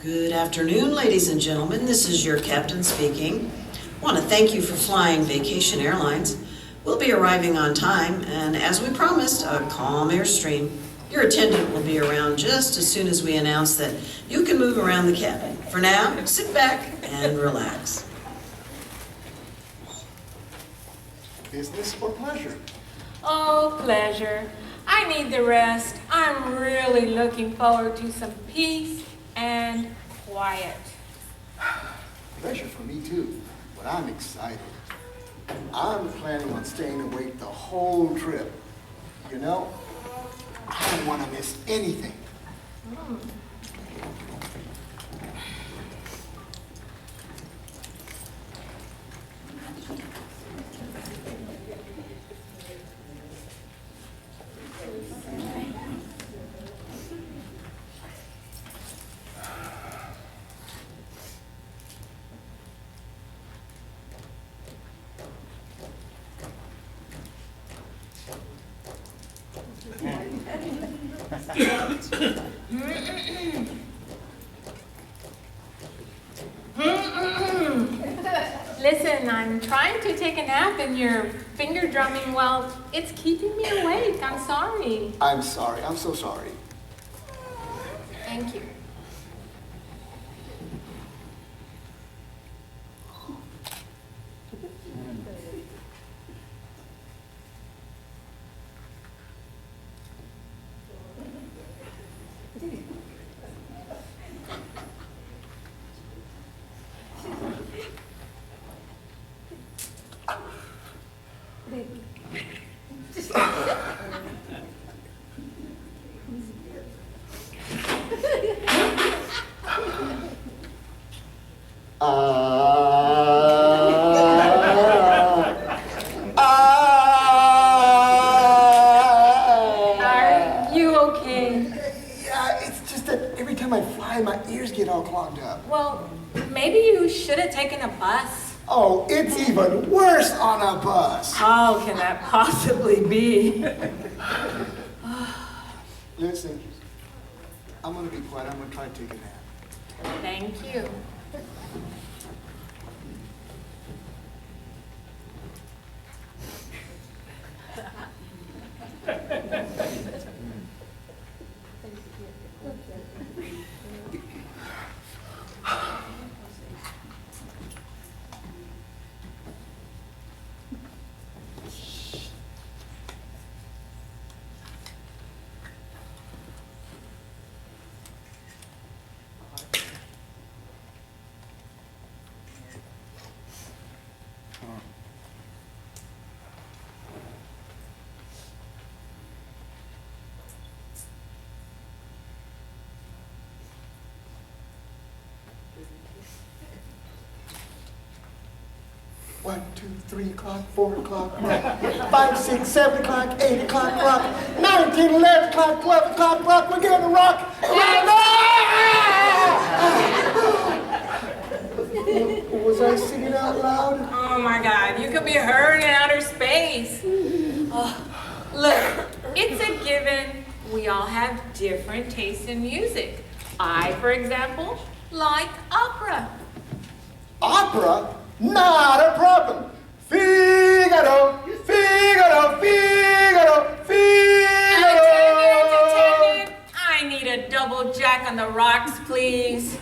Good afternoon, ladies and gentlemen. This is your captain speaking. I want to thank you for flying Vacation Airlines. We'll be arriving on time, and as we promised, a calm airstream. Your attendant will be around just as soon as we announce that you can move around the cabin. For now, sit back and relax. Business or pleasure? Oh, pleasure. I need the rest. I'm really looking forward to some peace and quiet. Pleasure for me too, but I'm excited. I'm planning on staying awake the whole trip. You know, I don't want to miss anything. Listen, I'm trying to take a nap and you're finger drumming. Well, it's keeping me awake. I'm sorry. I'm sorry. I'm so sorry. Thank you. Are you okay? Yeah, it's just that every time I fly, my ears get all clogged up. Well, maybe you should have taken a bus. Oh, it's even worse on a bus. How can that possibly be? Listen, I'm going to be quiet. I'm going to try to take a nap. Thank you. One, 2, 3 o'clock, 4 o'clock, 5, 6, 7 o'clock, 8 o'clock, rock, 9, 10, 11 o'clock, 12 o'clock, rock, we're gonna rock! Was I singing out loud? Oh my God, you could be heard in outer space. Oh, look, it's a given. We all have different tastes in music. I, for example, like opera. Opera? Not a problem. Figaro, Figaro, Figaro, Figaro. Attendant, I need a double jack on the rocks, please.